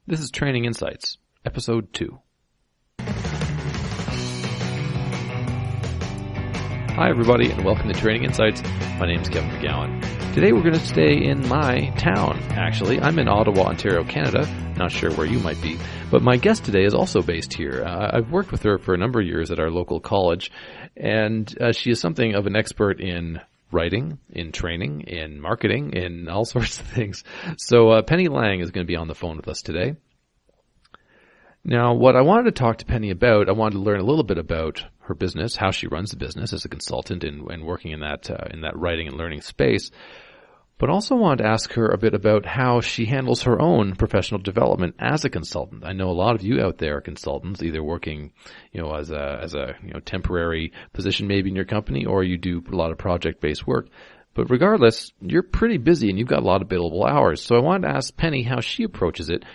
This is Training Insights, Episode 2. Hi, everybody, and welcome to Training Insights. My name is Kevin McGowan. Today we're going to stay in my town, actually. I'm in Ottawa, Ontario, Canada. Not sure where you might be. But my guest today is also based here. I've worked with her for a number of years at our local college, and she is something of an expert in writing, in training, in marketing, in all sorts of things. So Penny Lange is going to be on the phone with us today. Now, what I wanted to talk to Penny about, I wanted to learn a little bit about her business, how she runs the business as a consultant and working in that writing and learning space, but also wanted to ask her a bit about how she handles her own professional development as a consultant. I know a lot of you out there are consultants, either working, as a temporary position maybe in your company, or you do a lot of project-based work. But regardless, you're pretty busy and you've got a lot of billable hours. So I wanted to ask Penny how she approaches it,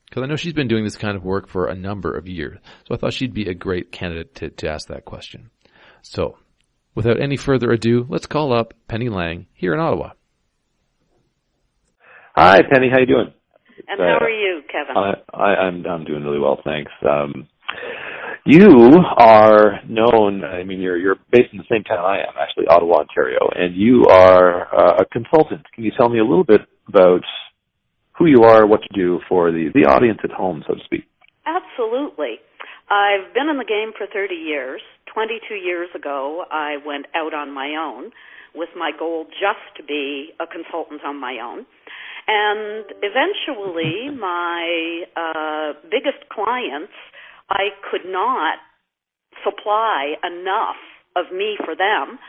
because I know she's been doing this kind of work for a number of years. So I thought she'd be a great candidate to ask that question. So, without any further ado, let's call up Penny Lange here in Ottawa. Hi, Penny. How you doing? And how are you, Kevin? I'm doing really well, thanks. You are known. You're based in the same town I am, actually, Ottawa, Ontario, and you are a consultant. Can you tell me a little bit about who you are, what you do for the audience at home, so to speak? Absolutely. I've been in the game for 30 years. 22 years ago, I went out on my own with my goal just to be a consultant on my own. And eventually, my biggest clients, I could not supply enough of me for them,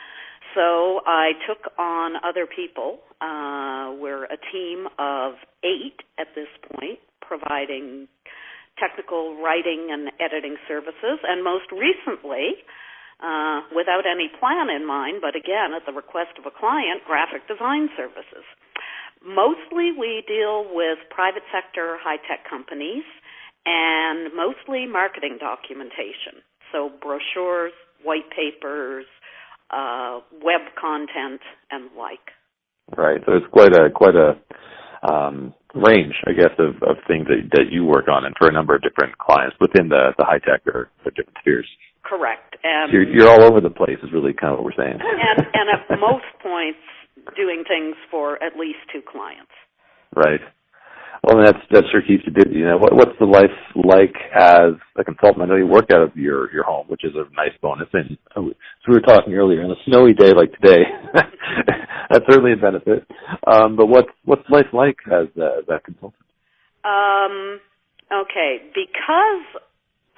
so I took on other people. We're a team of 8 at this point, providing technical writing and editing services, and most recently, without any plan in mind, but again, at the request of a client, graphic design services. Mostly we deal with private sector high-tech companies and mostly marketing documentation. So brochures, white papers, web content, and like. Right. So it's quite a range, I guess, of things that you work on, and for a number of different clients within the high-tech or different spheres. Correct. And you're all over the place is really kind of what we're saying. and at most points, doing things for at least 2 clients. Right. Well, that sure keeps you busy. What's the life like as a consultant? I know you work out of your home, which is a nice bonus. And as we were talking earlier, on a snowy day like today, that's certainly a benefit. But what's life like as that consultant? Okay, because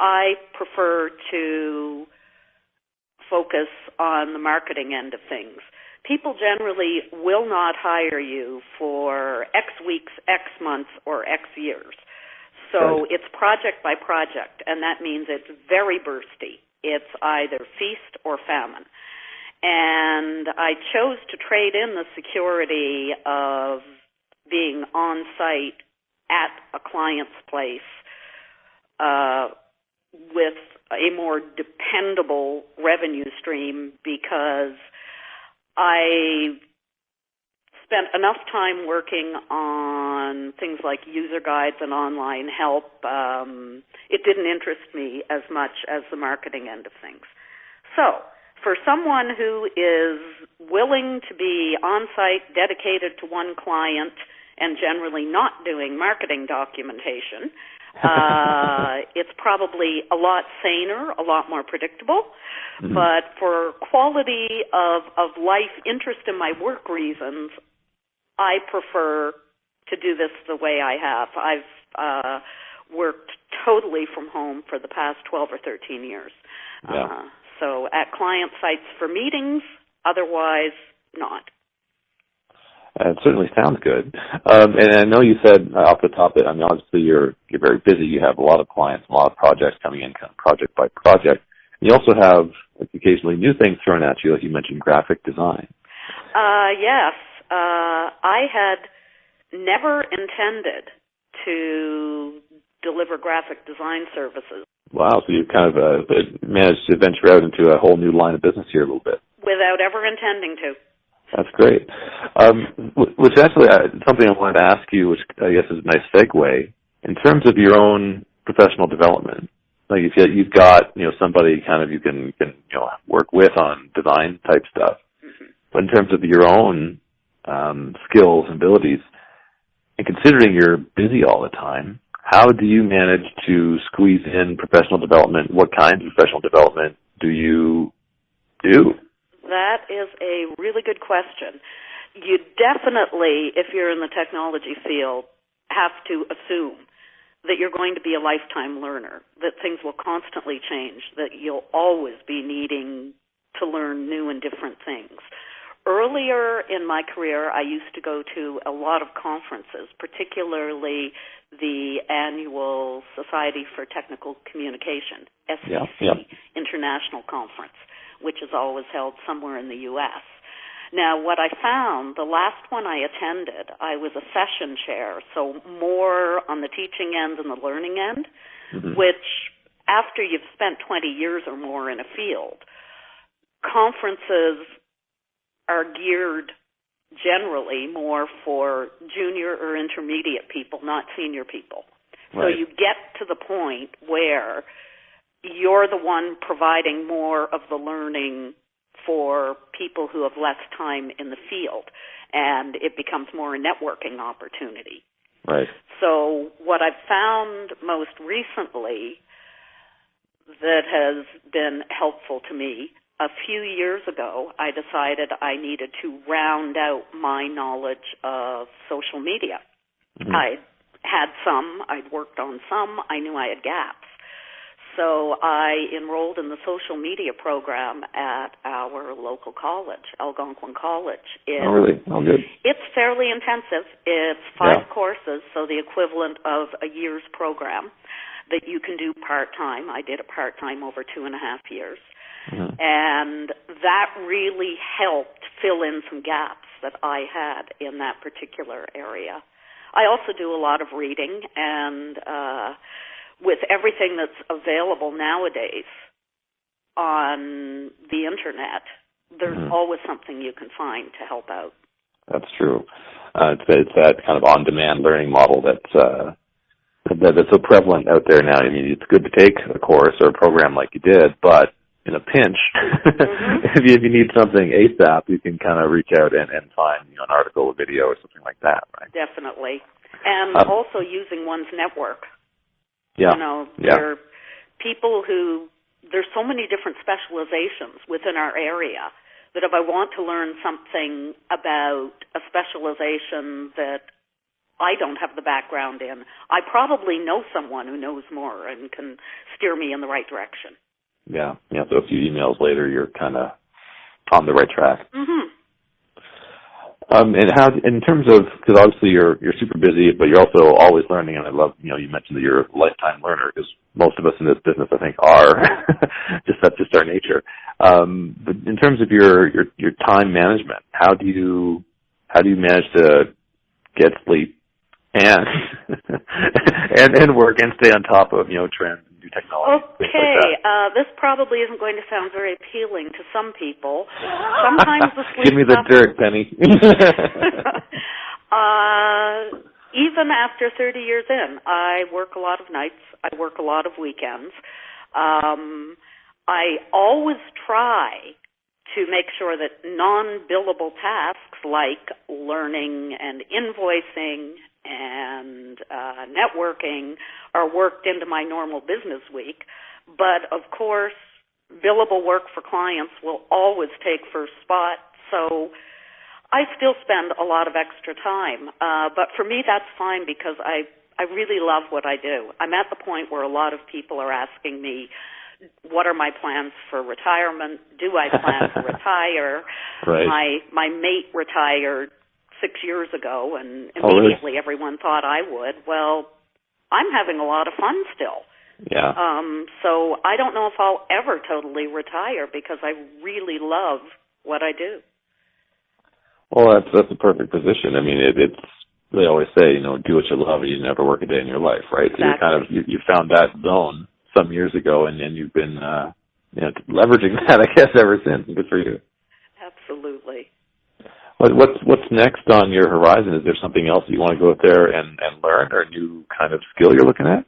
I prefer to focus on the marketing end of things, people generally will not hire you for X weeks, X months, or X years. So right. It's project by project, and that means it's very bursty. It's either feast or famine. And I chose to trade in the security of being on site at a client's place with a more dependable revenue stream, because I spent enough time working on things like user guides and online help. It didn't interest me as much as the marketing end of things. So, for someone who is willing to be on-site, dedicated to one client, and generally not doing marketing documentation, it's probably a lot saner, a lot more predictable. Mm-hmm. But for quality of life, interest in my work reasons, I prefer to do this the way I have. I've worked totally from home for the past 12 or 13 years. Yeah. So at client sites for meetings, otherwise not. It certainly sounds good. And I know you said off the top that, obviously you're very busy. You have a lot of clients, a lot of projects coming in, kind of project by project. And you also have occasionally new things thrown at you, like you mentioned, graphic design. Yes. I had never intended to deliver graphic design services. Wow, so you've kind of managed to venture out into a whole new line of business here a little bit. Without ever intending to. That's great. Which actually, something I wanted to ask you, which I guess is a nice segue, In terms of your own professional development, like if you've got, somebody kind of you can work with on design type stuff, but in terms of your own skills and abilities, and considering you're busy all the time, how do you manage to squeeze in professional development? What kinds of professional development do you do? That is a really good question. You definitely, if you're in the technology field, have to assume that you're going to be a lifetime learner, that things will constantly change, that you'll always be needing to learn new and different things. Earlier in my career, I used to go to a lot of conferences, particularly the annual Society for Technical Communication, SEC, International Conference, which is always held somewhere in the U.S. Now, what I found, the last one I attended, I was a session chair, so more on the teaching end than the learning end, which after you've spent 20 years or more in a field, conferences are geared generally more for junior or intermediate people, not senior people. Right. So you get to the point where you're the one providing more of the learning for people who have less time in the field, and it becomes more a networking opportunity. Right. So what I've found most recently that has been helpful to me, a few years ago, I decided I needed to round out my knowledge of social media. I had some, I'd worked on some, I knew I had gaps. So I enrolled in the social media program at our local college, Algonquin College. Oh, really? Oh, good. It's fairly intensive. It's 5 courses, so the equivalent of a year's program that you can do part-time. I did it part-time over 2.5 years. And that really helped fill in some gaps that I had in that particular area. I also do a lot of reading, and with everything that's available nowadays on the Internet, there's always something you can find to help out. That's true. It's that kind of on-demand learning model that's so prevalent out there now. I mean, it's good to take a course or a program like you did, but in a pinch, if you need something ASAP, you can kind of reach out and find an article or video or something like that, right? Definitely. And also using one's network. Yeah. There are people who, there's so many different specializations within our area that if I want to learn something about a specialization that I don't have the background in, I probably know someone who knows more and can steer me in the right direction. Yeah. So a few emails later, you're kind of on the right track. And how, in terms of, because obviously you're super busy, but you're also always learning, and I love, you mentioned that you're a lifetime learner, because most of us in this business, I think, are. That's just our nature. But in terms of your time management, how do you manage to get sleep and and work and stay on top of trends and new technology? Okay, like this probably isn't going to sound very appealing to some people. Sometimes the sleep. Give me the dirt, Penny. Even after 30 years in, I work a lot of nights. I work a lot of weekends. I always try to make sure that non-billable tasks like learning and invoicing and networking are worked into my normal business week. But, of course, billable work for clients will always take first spot, so I still spend a lot of extra time. But for me, that's fine because I really love what I do. I'm at the point where a lot of people are asking me, what are my plans for retirement? Do I plan to retire? Right. My mate retired 6 years ago, and immediately everyone thought I would. Well, I'm having a lot of fun still. Yeah. So I don't know if I'll ever totally retire because I really love what I do. Well, that's the perfect position. I mean, it's they always say, do what you love, and you never work a day in your life, right? Exactly. So you're you found that zone some years ago, and you've been leveraging that, I guess, ever since. Good for you. Absolutely. What's next on your horizon? Is there something else that you want to go out there and learn, or a new kind of skill you're looking at?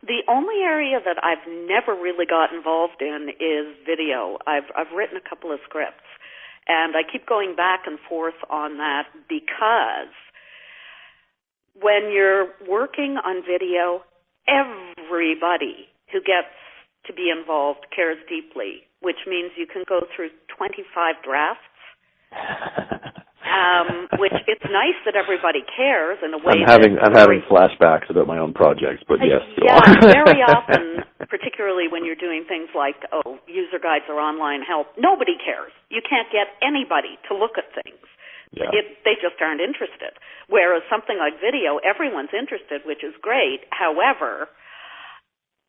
The only area that I've never really got involved in is video. I've written a couple of scripts, and I keep going back and forth on that because when you're working on video, everybody who gets to be involved cares deeply, which means you can go through 25 drafts. Which it's nice that everybody cares in a way. I'm having flashbacks about my own projects, but yes. Yeah, very often, particularly when you're doing things like user guides or online help, nobody cares. You can't get anybody to look at things. Yeah. They just aren't interested. Whereas something like video, everyone's interested, which is great. However,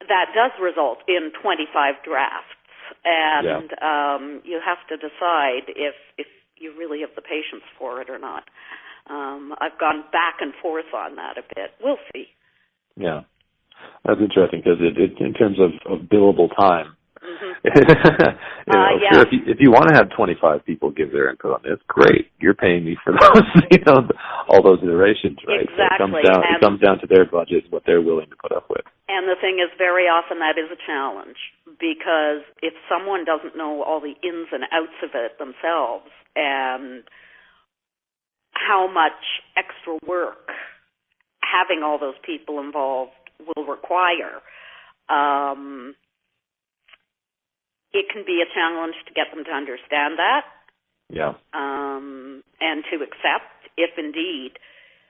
that does result in 25 drafts, and you have to decide if you really have the patience for it or not. I've gone back and forth on that a bit. We'll see. Yeah. That's interesting because in terms of billable time, sure, if you want to have 25 people give their input on this, great. You're paying me for those, all those iterations, right? Exactly. So it comes down to their budget, what they're willing to put up with. And the thing is, very often that is a challenge because if someone doesn't know all the ins and outs of it themselves and how much extra work having all those people involved will require, it can be a challenge to get them to understand that. Yeah. And to accept if indeed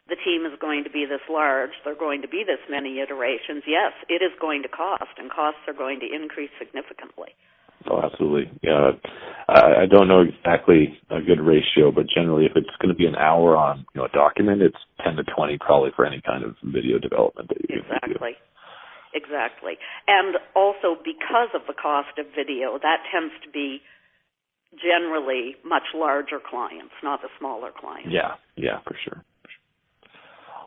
the team is going to be this large, there are going to be this many iterations. Yes, it is going to cost, and costs are going to increase significantly. Oh, absolutely. Yeah. I don't know exactly a good ratio, but generally if it's going to be an hour on a document, it's 10 to 20 probably for any kind of video development that you can do. Exactly. And also because of the cost of video, that tends to be generally much larger clients, not the smaller clients. Yeah, for sure.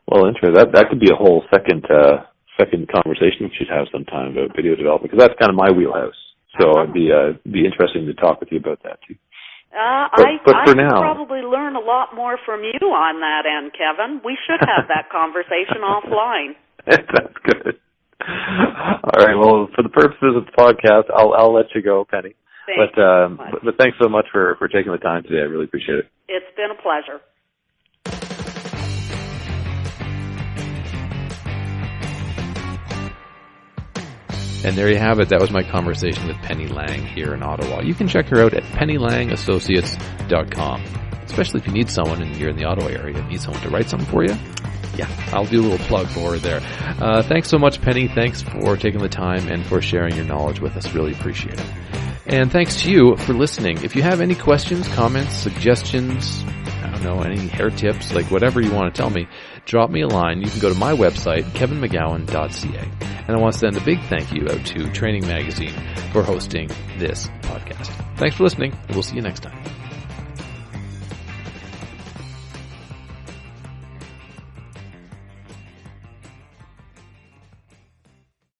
Well, interesting. That could be a whole second conversation we should have sometime about video development, because that's kind of my wheelhouse. So it'd be interesting to talk with you about that too. But for now, I probably learn a lot more from you on that end, Kevin. We should have that conversation offline. That's good. All right. Well, for the purposes of the podcast, I'll let you go, Penny. Thanks so much. But thanks so much for taking the time today. I really appreciate it. It's been a pleasure. And there you have it. That was my conversation with Penny Lange here in Ottawa. You can check her out at pennylangeassociates.com, especially if you need someone and you're in the Ottawa area, need someone to write something for you. Yeah, I'll do a little plug for her there. Thanks so much, Penny. Thanks for taking the time and for sharing your knowledge with us. Really appreciate it. And thanks to you for listening. If you have any questions, comments, suggestions, I don't know, any hair tips, like whatever you want to tell me, drop me a line. You can go to my website, kevinmcgowan.ca. And I want to send a big thank you out to Training Magazine for hosting this podcast. Thanks for listening, and we'll see you next time.